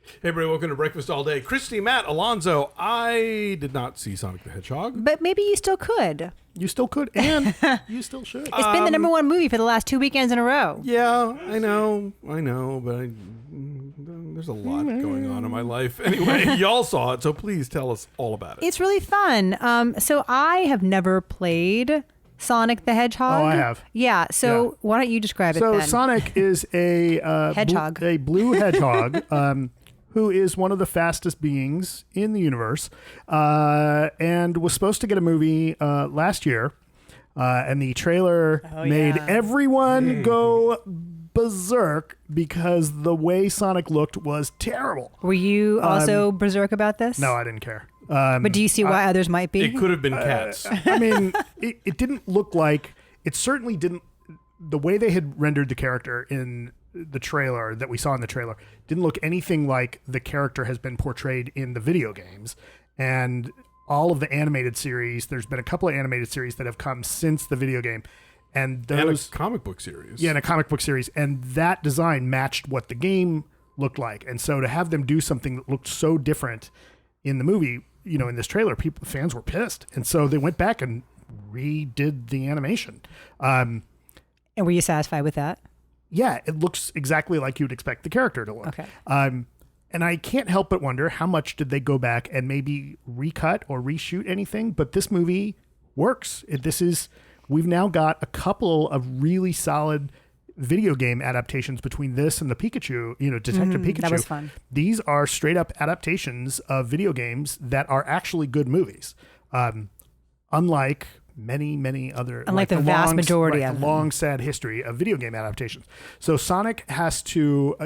Hey, everybody, welcome to Breakfast All Day. Christy, Matt, Alonzo. I did not see Sonic the Hedgehog. But maybe you still could. You still could, and you still should. It's been the number one movie for the last 2 weekends in a row. Yeah, I know, but there's a lot going on in my life. Anyway, y'all saw it, so please tell us all about it. It's really fun. So I have never played Sonic the Hedgehog. Oh, I have. Yeah, so why don't you describe it then? So Sonic is a hedgehog. a blue hedgehog. Who is one of the fastest beings in the universe, and was supposed to get a movie last year, and the trailer made everyone go berserk because the way Sonic looked was terrible. Were you also berserk about this? No, I didn't care. But do you see why others might be? It could have been cats. I mean, it didn't look like, it certainly didn't, the way they had rendered the character in the trailer that we saw in the trailer didn't look anything like the character has been portrayed in the video games. And all of the animated series, there's been a couple of animated series that have come since the video game. And those, a comic book series. Yeah, and a comic book series. And that design matched what the game looked like. And so to have them do something that looked so different in the movie, you know, in this trailer, fans were pissed. And so they went back and redid the animation. And were you satisfied with that? Yeah, it looks exactly like you'd expect the character to look. Okay. And I can't help but wonder how much did they go back and maybe recut or reshoot anything? But this movie works. We've now got a couple of really solid video game adaptations between this and the Pikachu, Detective Pikachu. That was fun. These are straight up adaptations of video games that are actually good movies. Unlike many other, unlike the vast majority of the long sad history of video game adaptations. So Sonic has to,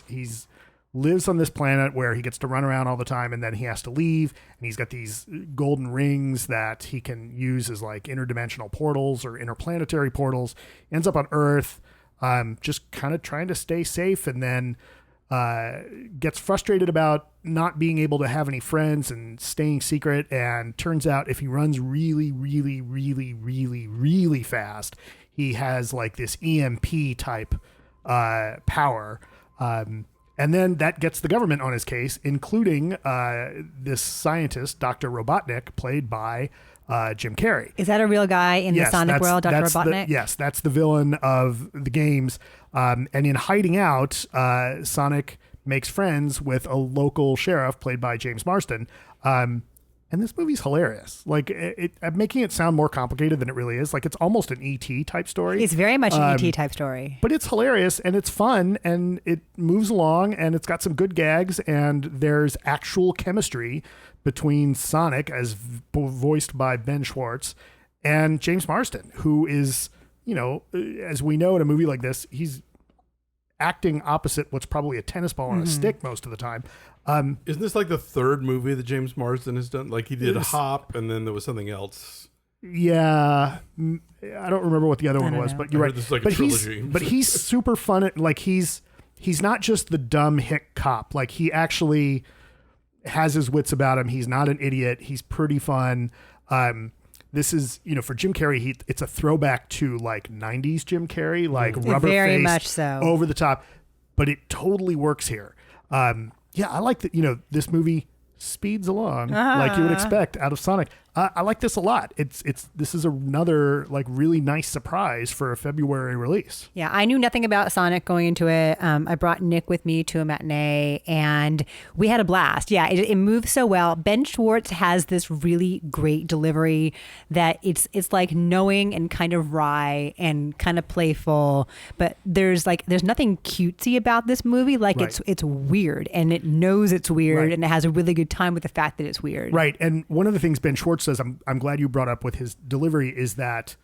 he's lives on this planet where he gets to run around all the time, and then he has to leave, and he's got these golden rings that he can use as like interdimensional portals or interplanetary portals. Ends up on Earth, just kind of trying to stay safe, and then gets frustrated about not being able to have any friends and staying secret. And turns out if he runs really fast, he has like this EMP type power. And then that gets the government on his case, including this scientist, Dr. Robotnik, played by Jim Carrey. Is that a real guy in the Sonic world, Dr. Robotnik? Yes, that's the villain of the games. And in hiding out, Sonic makes friends with a local sheriff played by James Marsden. And this movie's hilarious. Like, I'm making it sound more complicated than it really is. Like, it's almost an E.T. type story. It's very much an E.T. type story. But it's hilarious, and it's fun, and it moves along, and it's got some good gags, and there's actual chemistry between Sonic, as voiced by Ben Schwartz, and James Marsden, who is, as we know in a movie like this, he's acting opposite what's probably a tennis ball on a stick most of the time. Isn't this like the third movie that James Marsden has done? Like he did Hop, and then there was something else. Yeah, I don't remember what the other one was, but you're right. This is like a trilogy. But he's super fun. Like he's not just the dumb hick cop. Like he actually has his wits about him. He's not an idiot. He's pretty fun. This is, for Jim Carrey, it's a throwback to like 90s Jim Carrey, like rubber very face, much so, over the top, but it totally works here. Yeah, I like that, this movie speeds along like you would expect out of Sonic. I like this a lot. This is another like really nice surprise for a February release. Yeah, I knew nothing about Sonic going into it. I brought Nick with me to a matinee, and we had a blast. Yeah, it moves so well. Ben Schwartz has this really great delivery that it's like knowing and kind of wry and kind of playful, but there's nothing cutesy about this movie. Like right. it's weird, and it knows it's weird, right. and it has a really good time with the fact that it's weird. Right, and one of the things Ben Schwartz says, I'm glad you brought up with his delivery, is that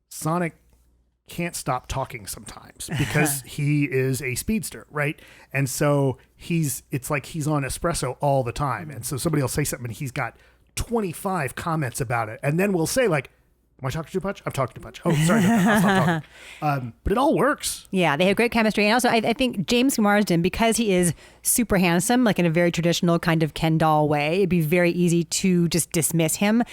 Sonic can't stop talking sometimes because he is a speedster, right? And so it's like he's on espresso all the time. And so somebody will say something and he's got 25 comments about it. And then we'll say like, am I talking too much? I'm talking too much. Oh, sorry about that. I'll stop talking. But it all works. Yeah, they have great chemistry. And also, I think James Marsden, because he is super handsome, like in a very traditional kind of Ken doll way, it'd be very easy to just dismiss him.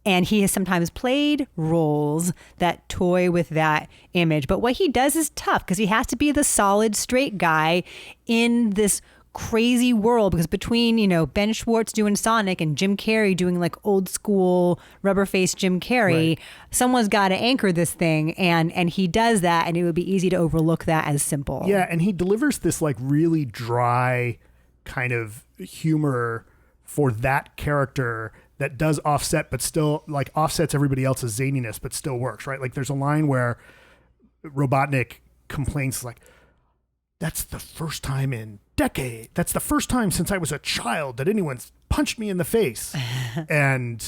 And he has sometimes played roles that toy with that image. But what he does is tough because he has to be the solid, straight guy in this crazy world, because between, Ben Schwartz doing Sonic and Jim Carrey doing like old school rubber faced Jim Carrey, Right. someone's got to anchor this thing, and he does that, and it would be easy to overlook that as simple. Yeah, and he delivers this like really dry kind of humor for that character that does offset, but still like offsets everybody else's zaniness, but still works, right? Like there's a line where Robotnik complains like, "That's the first time in decade. That's the first time since I was a child that anyone's punched me in the face." And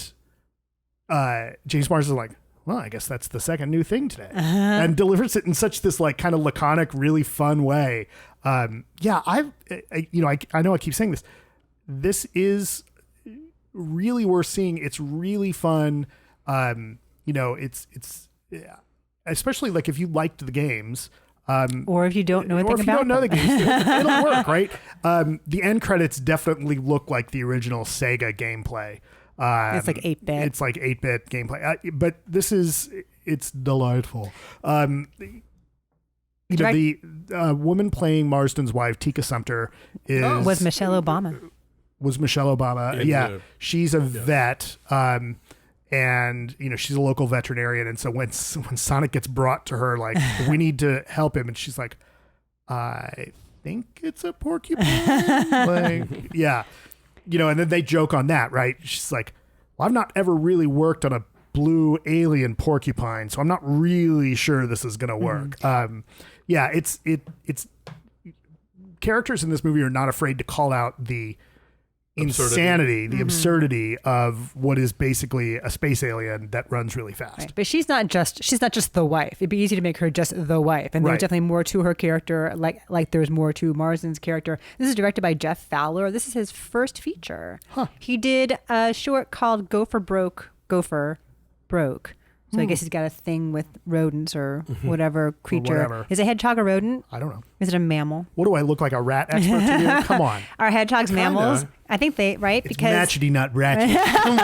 James Marsden is like, "Well, I guess that's the second new thing today," and delivers it in such this like kind of laconic, really fun way. I know I keep saying this. This is really worth seeing. It's really fun. It's especially like if you liked the games. Or if you don't know anything or if you about don't know them. the games, it'll work, right? The end credits definitely look like the original Sega gameplay. It's like 8-bit. It's like 8-bit gameplay. But it's delightful. The woman playing Marsden's wife, Tika Sumpter, was Michelle Obama. Was Michelle Obama. Yeah. She's a vet. And she's a local veterinarian, and so when Sonic gets brought to her, like, we need to help him, and she's like, "I think it's a porcupine." Like, yeah, and then they joke on that, right? She's like, "Well, I've not ever really worked on a blue alien porcupine, so I'm not really sure this is gonna work." It's characters in this movie are not afraid to call out the insanity, the absurdity of what is basically a space alien that runs really fast. Right. But she's not just the wife. It'd be easy to make her just the wife, and there's definitely more to her character, like there's more to Marsden's character. This is directed by Jeff Fowler. This is his first feature. He did a short called Gopher Broke. So I guess he's got a thing with rodents or whatever creature. whatever. Is a hedgehog a rodent? I don't know. Is it a mammal? What do I look like, a rat expert to you? Come on. Are hedgehogs mammals? I think right? It's Because matchety, not ratchet. Come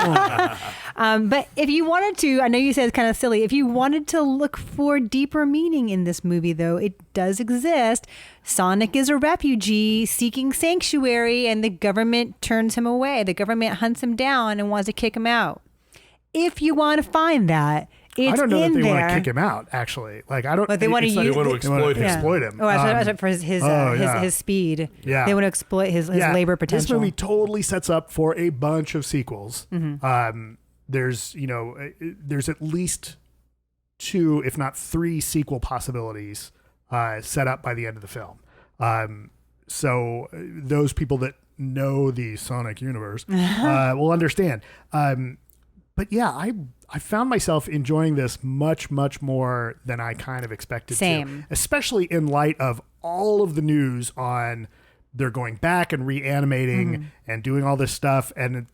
on. But if you wanted to, I know you said it's kind of silly. If you wanted to look for deeper meaning in this movie, though, it does exist. Sonic is a refugee seeking sanctuary, and the government turns him away. The government hunts him down and wants to kick him out. If you want to find that, it's I don't know in that they there. want to kick him out, actually. Like, I don't. But they want to it's like- use- They want to exploit they him. exploit him. Oh, I thought for his speed. Yeah. They want to exploit his labor potential. This movie totally sets up for a bunch of sequels. Mm-hmm. There's at least 2, if not 3 sequel possibilities set up by the end of the film. So those people that know the Sonic universe will understand. But yeah, I found myself enjoying this much, much more than I kind of expected Same. to. Especially in light of all of the news on they're going back and reanimating and doing all this stuff. And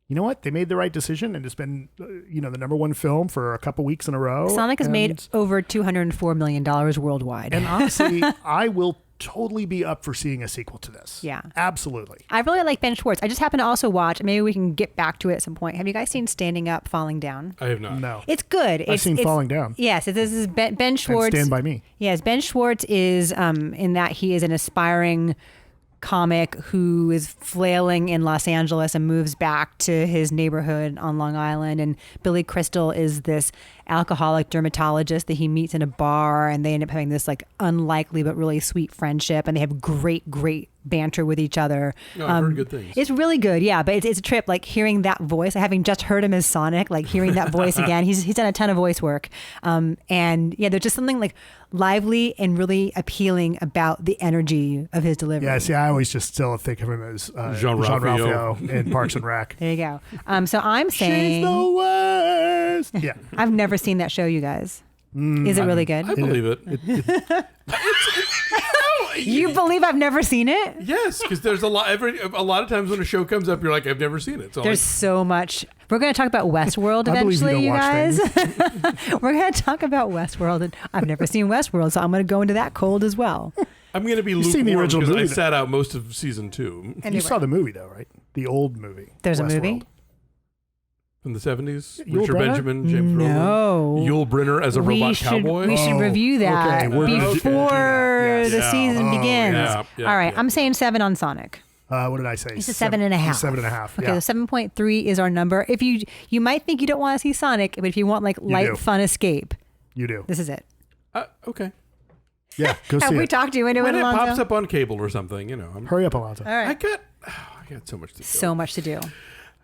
you know what? They made the right decision, and it's been the number 1 film for a couple weeks in a row. Sonic has made over $204 million worldwide. And honestly, I will totally be up for seeing a sequel to this. Yeah. Absolutely. I really like Ben Schwartz. I just happen to also watch, maybe we can get back to it at some point. Have you guys seen Standing Up, Falling Down? I have not. No. It's good. I've seen Falling Down. Yes, this is Ben Schwartz. And Stand By Me. Yes, Ben Schwartz is in that he is an aspiring comic who is flailing in Los Angeles and moves back to his neighborhood on Long Island. And Billy Crystal is this alcoholic dermatologist that he meets in a bar, and they end up having this like unlikely but really sweet friendship, and they have great banter with each other. No, I've heard good things. It's really good, yeah. But it's a trip, like hearing that voice, having just heard him as Sonic, like hearing that voice again. He's done a ton of voice work, and yeah, there's just something like lively and really appealing about the energy of his delivery. Yeah, see, I always just still think of him as Jean-Ralphio. in Parks and Rec. There you go. So I'm She's saying the worst. Yeah. I've never seen that show, you guys. Is it really good? I believe it. You believe I've never seen it? Yes, because there's a lot of times when a show comes up, you're like, I've never seen it. So There's so much. We're going to talk about Westworld I believe you eventually, don't you watch guys. We're going to talk about Westworld, and I've never seen Westworld, so I'm going to go into that cold as well. I'm going to be seen the lukewarm original because I movie, sat out most of season 2. Anyway. You saw the movie, though, right? The old movie. There's a Westworld. movie? From the 70s? Yul Richard Brynner? Benjamin, James No. Brolin. Yul Brynner as a robot cowboy? We should Oh, review that okay, we're gonna do before that. the Yes. season Oh, begins. yeah, All right, yeah. I'm saying 7 on Sonic. What did I say? It's a 7.5. 7.5. Okay, Yeah. the 7.3 is our number. If you might think you don't want to see Sonic, but if you want like light, do. fun escape, You do. this is it. Okay. Yeah. Go Have see we it. talked you into When it, it Alonzo? pops up on cable or something, Hurry up, Alonzo. All right. I got so much to do. So much to do.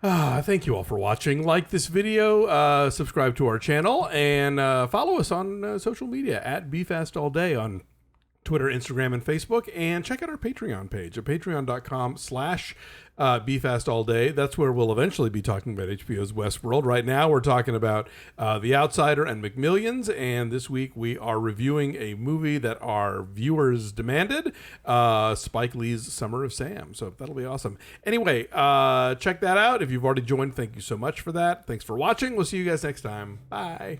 Thank you all for watching. Like this video, subscribe to our channel, and follow us on social media at BeFastAllDay on Twitter, Instagram, and Facebook. And check out our Patreon page at patreon.com/BeFastAllDay. That's where we'll eventually be talking about HBO's Westworld. Right now, we're talking about The Outsider and McMillions. And this week, we are reviewing a movie that our viewers demanded, Spike Lee's Summer of Sam. So that'll be awesome. Anyway, check that out. If you've already joined, thank you so much for that. Thanks for watching. We'll see you guys next time. Bye.